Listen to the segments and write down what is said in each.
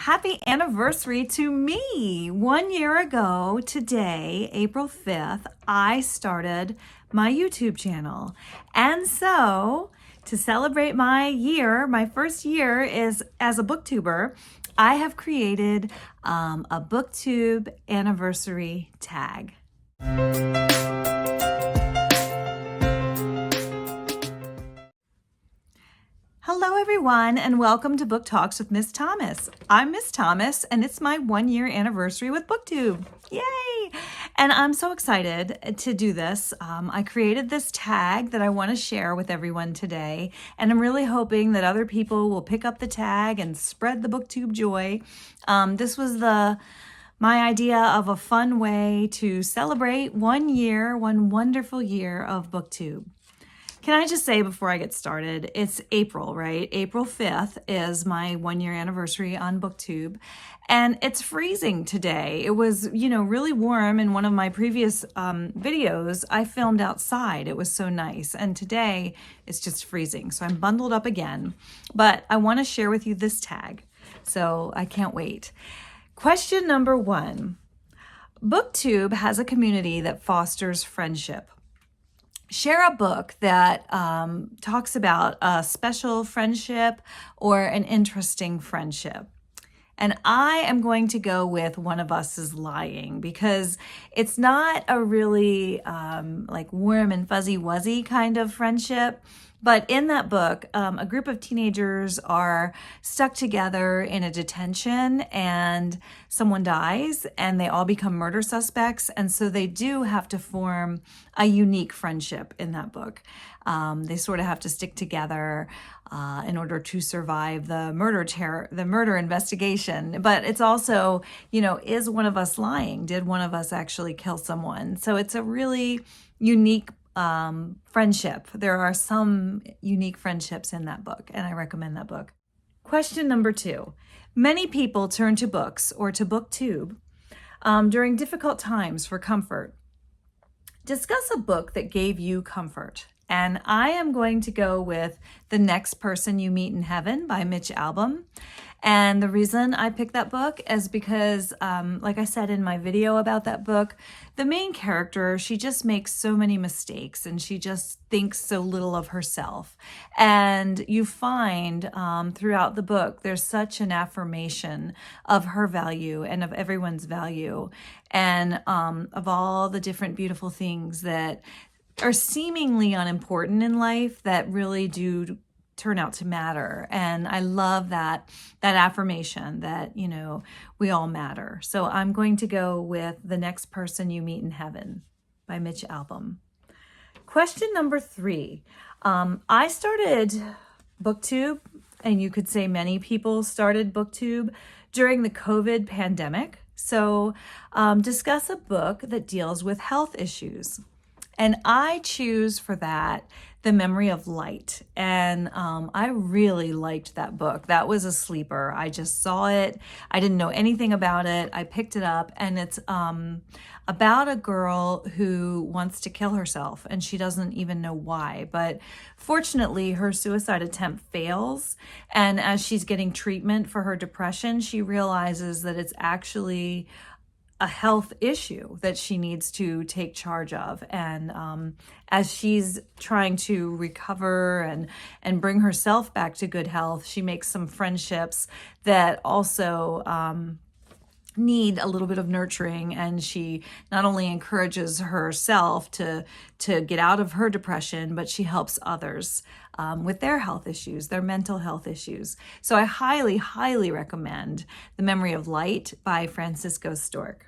Happy anniversary to me. 1 year ago today, April 5th, I started my YouTube channel. And so to celebrate my first year is as a booktuber, I have created a BookTube anniversary tag. Hello everyone and welcome to Book Talks with Miss Thomas. I'm Miss Thomas and it's my 1 year anniversary with BookTube. Yay! And I'm so excited to do this. I created this tag that I want to share with everyone today, and I'm really hoping that other people will pick up the tag and spread the BookTube joy. This was my idea of a fun way to celebrate 1 year, one wonderful year of BookTube. Can I just say before I get started, it's April, right? April 5th is my 1 year anniversary on BookTube, and it's freezing today. It was, really warm in one of my previous videos. I filmed outside. It was so nice. And today it's just freezing. So I'm bundled up again, but I want to share with you this tag. So I can't wait. Question number 1. BookTube has a community that fosters friendship. Share a book that talks about a special friendship or an interesting friendship. And I am going to go with One of Us is Lying because it's not a really like warm and fuzzy wuzzy kind of friendship. But in that book, a group of teenagers are stuck together in a detention and someone dies and they all become murder suspects. And so they do have to form a unique friendship in that book. They sort of have to stick together in order to survive the murder investigation. But it's also, is one of us lying? Did one of us actually kill someone? So it's a really unique friendship. There are some unique friendships in that book, and I recommend that book. Question number 2. Many people turn to books or to BookTube during difficult times for comfort. Discuss a book that gave you comfort. And I am going to go with The Next Person You Meet in Heaven by Mitch Albom. And the reason I picked that book is because, like I said in my video about that book, the main character, she just makes so many mistakes and she just thinks so little of herself. And you find throughout the book, there's such an affirmation of her value and of everyone's value and of all the different beautiful things that are seemingly unimportant in life that really do turn out to matter. And I love that affirmation that, we all matter. So I'm going to go with The Next Person You Meet in Heaven by Mitch Albom. Question number 3. I started BookTube, and you could say many people started BookTube during the COVID pandemic. So discuss a book that deals with health issues. And I choose for that The Memory of Light. And I really liked that book. That was a sleeper. I just saw it. I didn't know anything about it. I picked it up, and it's about a girl who wants to kill herself and she doesn't even know why. But fortunately, her suicide attempt fails. And as she's getting treatment for her depression, she realizes that it's actually a health issue that she needs to take charge of. And as she's trying to recover and bring herself back to good health, she makes some friendships that also need a little bit of nurturing. And she not only encourages herself to get out of her depression, but she helps others with their health issues, their mental health issues. So I highly, highly recommend The Memory of Light by Francisco Stork.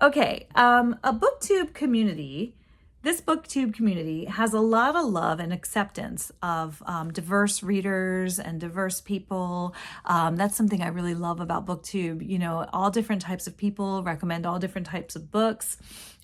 Okay, a BookTube community, this BookTube community has a lot of love and acceptance of diverse readers and diverse people. That's something I really love about BookTube. All different types of people recommend all different types of books.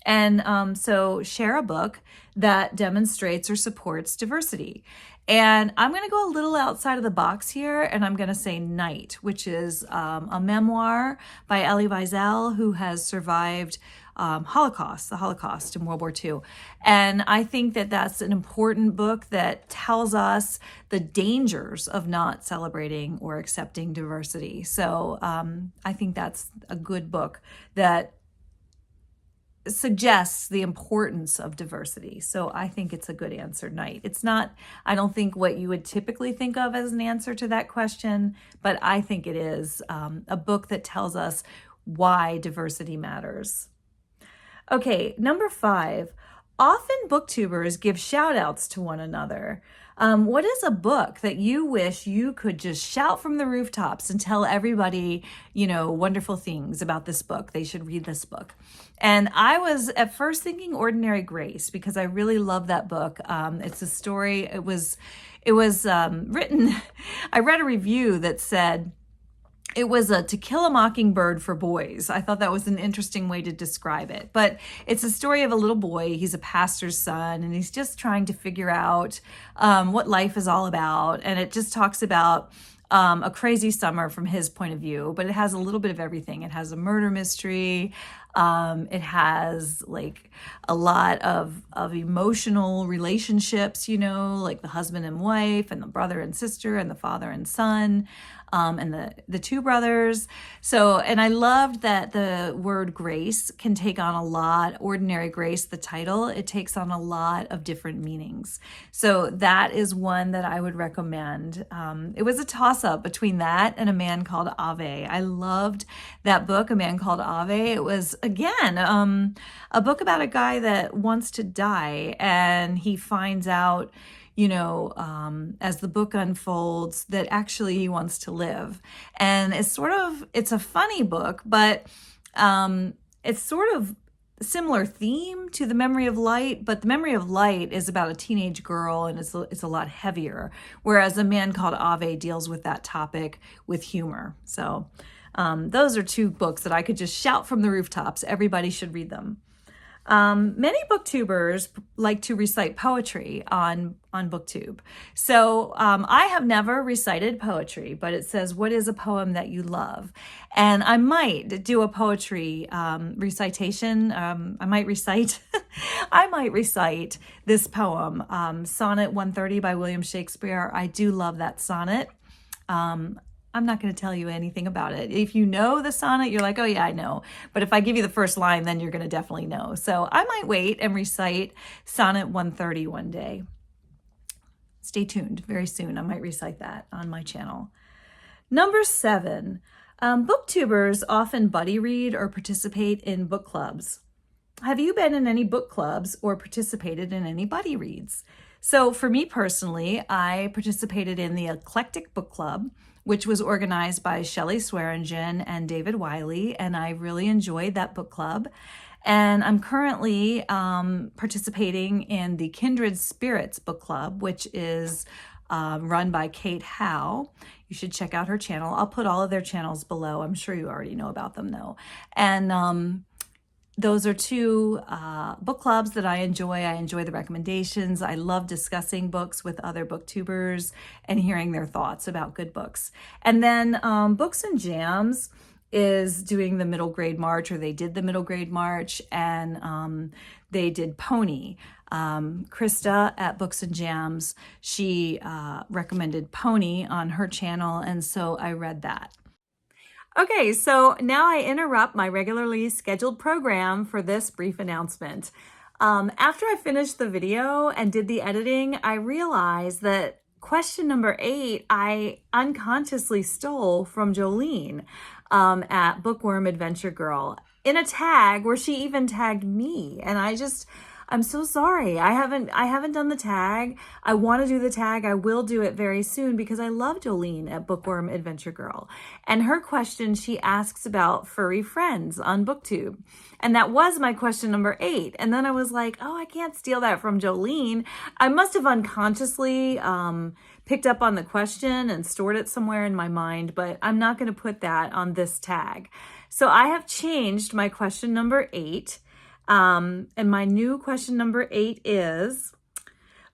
And so share a book that demonstrates or supports diversity. And I'm going to go a little outside of the box here, and I'm going to say Night, which is a memoir by Elie Wiesel, who has survived the Holocaust in World War II. And I think that that's an important book that tells us the dangers of not celebrating or accepting diversity. So I think that's a good book that suggests the importance of diversity. So I think it's a good answer, Night. It's not, I don't think what you would typically think of as an answer to that question, but I think it is a book that tells us why diversity matters. Okay, number 5. Often booktubers give shout outs to one another. What is a book that you wish you could just shout from the rooftops and tell everybody, wonderful things about this book? They should read this book. And I was at first thinking Ordinary Grace because I really love that book. It's a story. It was written. I read a review that said it was a To Kill a Mockingbird for boys. I thought that was an interesting way to describe it. But it's a story of a little boy. He's a pastor's son, and he's just trying to figure out what life is all about. And it just talks about a crazy summer from his point of view, but it has a little bit of everything. It has a murder mystery. It has like a lot of emotional relationships, like the husband and wife and the brother and sister and the father and son. And the two brothers. So, and I loved that the word grace can take on a lot, Ordinary Grace, the title, it takes on a lot of different meanings. So that is one that I would recommend. It was a toss-up between that and A Man Called Ave. I loved that book, A Man Called Ave. It was, again, a book about a guy that wants to die, and he finds out as the book unfolds, that actually he wants to live. And it's a funny book, but it's sort of similar theme to The Memory of Light, but The Memory of Light is about a teenage girl, and it's a lot heavier, whereas A Man Called Ave deals with that topic with humor. So those are two books that I could just shout from the rooftops. Everybody should read them. Many booktubers like to recite poetry on BookTube. So I have never recited poetry, but it says, what is a poem that you love? And I might do a poetry recitation. I might recite this poem, Sonnet 130 by William Shakespeare. I do love that sonnet. I'm not going to tell you anything about it. If you know the sonnet, you're like, oh yeah, I know. But if I give you the first line, then you're going to definitely know. So I might wait and recite Sonnet 130 one day. Stay tuned. Very soon, I might recite that on my channel. Number 7, booktubers often buddy read or participate in book clubs. Have you been in any book clubs or participated in any buddy reads? So for me personally, I participated in the Eclectic Book Club, which was organized by Shelley Swearingen and David Wiley, and I really enjoyed that book club. And I'm currently participating in the Kindred Spirits Book Club, which is run by Kate Howe. You should check out her channel. I'll put all of their channels below. I'm sure you already know about them though. And those are two book clubs that I enjoy. I enjoy the recommendations. I love discussing books with other booktubers and hearing their thoughts about good books. And then Books and Jams is doing the middle grade march, or they did the middle grade march, and they did Pony. Krista at Books and Jams, she recommended Pony on her channel, and so I read that. Okay, so now I interrupt my regularly scheduled program for this brief announcement. After I finished the video and did the editing, I realized that question number 8, I unconsciously stole from Jolene at Bookworm Adventure Girl in a tag where she even tagged me. And I'm so sorry. I haven't done the tag. I want to do the tag. I will do it very soon because I love Jolene at Bookworm Adventure Girl. And her question, she asks about furry friends on BookTube. And that was my question number 8. And then I was like, oh, I can't steal that from Jolene. I must have unconsciously picked up on the question and stored it somewhere in my mind, but I'm not going to put that on this tag. So I have changed my question number 8. And my new question number 8 is,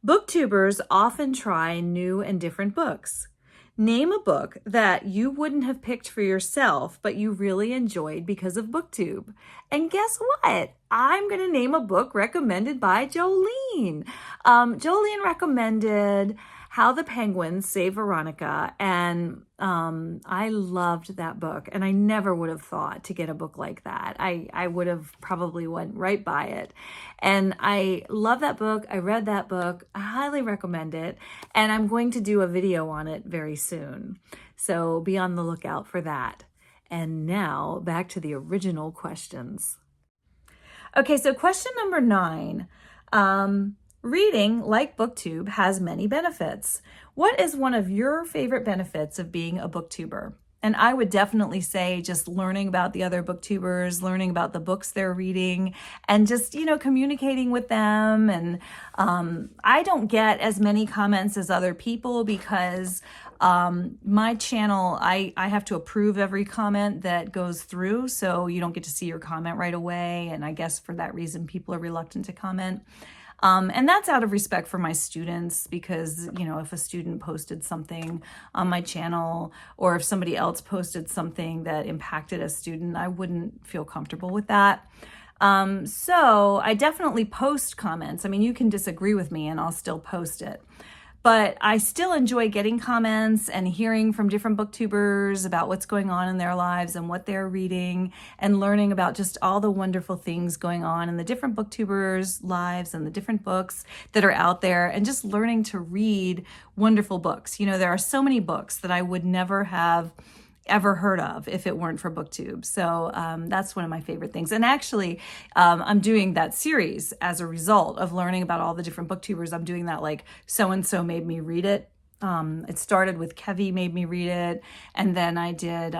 Booktubers often try new and different books. Name a book that you wouldn't have picked for yourself, but you really enjoyed because of BookTube. And guess what? I'm going to name a book recommended by Jolene. Jolene recommended How the Penguins Save Veronica, and I loved that book, and I never would have thought to get a book like that. I would have probably went right by it. And I love that book. I read that book. I highly recommend it, and I'm going to do a video on it very soon. So be on the lookout for that. And now back to the original questions. Okay, so question number 9. Reading, like BookTube, has many benefits. What is one of your favorite benefits of being a BookTuber? And I would definitely say just learning about the other BookTubers, learning about the books they're reading, and just, communicating with them. And I don't get as many comments as other people because my channel, I have to approve every comment that goes through, so you don't get to see your comment right away. And I guess for that reason, people are reluctant to comment. And that's out of respect for my students because, if a student posted something on my channel or if somebody else posted something that impacted a student, I wouldn't feel comfortable with that. So I definitely post comments. I mean, you can disagree with me and I'll still post it. But I still enjoy getting comments and hearing from different BookTubers about what's going on in their lives and what they're reading and learning about just all the wonderful things going on in the different BookTubers' lives and the different books that are out there and just learning to read wonderful books. There are so many books that I would never have ever heard of if it weren't for BookTube. So that's one of my favorite things. And actually, I'm doing that series as a result of learning about all the different BookTubers. I'm doing that like So-and-so made me read it. It started with Kevy made me read it, and then I did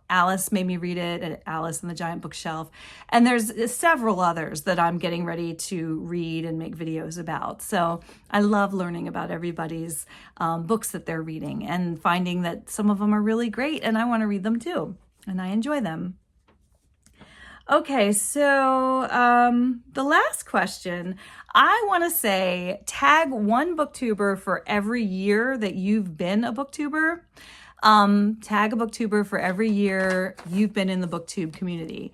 Alice made me read it, and Alice and the Giant Bookshelf, and there's several others that I'm getting ready to read and make videos about. So I love learning about everybody's books that they're reading and finding that some of them are really great, and I want to read them too, and I enjoy them. Okay, so the last question, I want to say tag one BookTuber for every year that you've been a BookTuber. Tag a BookTuber for every year you've been in the BookTube community.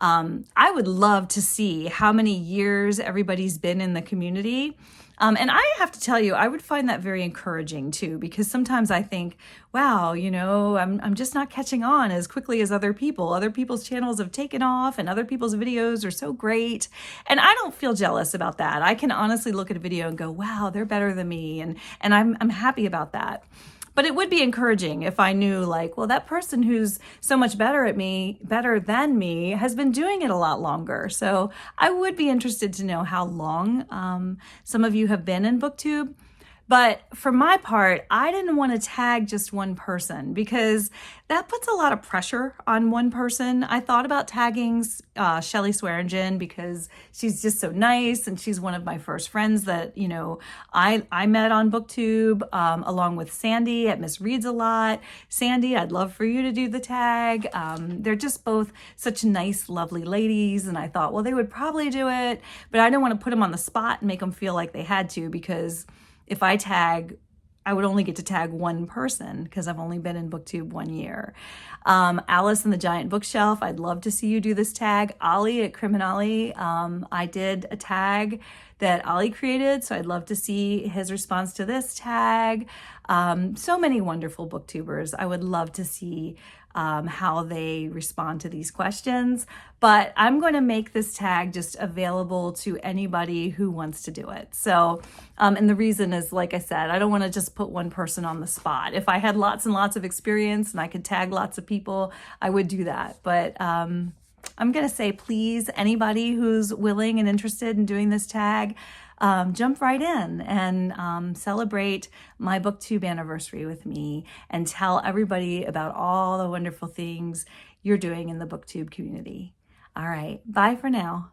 I would love to see how many years everybody's been in the community. And I have to tell you, I would find that very encouraging too, because sometimes I think, wow, I'm just not catching on as quickly as other people. Other people's channels have taken off and other people's videos are so great. And I don't feel jealous about that. I can honestly look at a video and go, wow, they're better than me. And I'm happy about that. But it would be encouraging if I knew like, well, that person who's so much better than me, has been doing it a lot longer. So I would be interested to know how long some of you have been in BookTube. But for my part, I didn't want to tag just one person because that puts a lot of pressure on one person. I thought about tagging Shelley Swearingen because she's just so nice and she's one of my first friends that, I met on BookTube along with Sandy at Miss Reads a Lot. Sandy, I'd love for you to do the tag. They're just both such nice, lovely ladies. And I thought, well, they would probably do it, but I didn't want to put them on the spot and make them feel like they had to because if I tag, I would only get to tag one person because I've only been in BookTube 1 year. Alice and the Giant Bookshelf, I'd love to see you do this tag. Ollie at Criminali, I did a tag that Ollie created, so I'd love to see his response to this tag. So many wonderful BookTubers. I would love to see how they respond to these questions, but I'm going to make this tag just available to anybody who wants to do it. So, and the reason is, like I said, I don't want to just put one person on the spot. If I had lots and lots of experience and I could tag lots of people, I would do that. But I'm going to say, please, anybody who's willing and interested in doing this tag, jump right in and celebrate my BookTube anniversary with me and tell everybody about all the wonderful things you're doing in the BookTube community. All right, bye for now.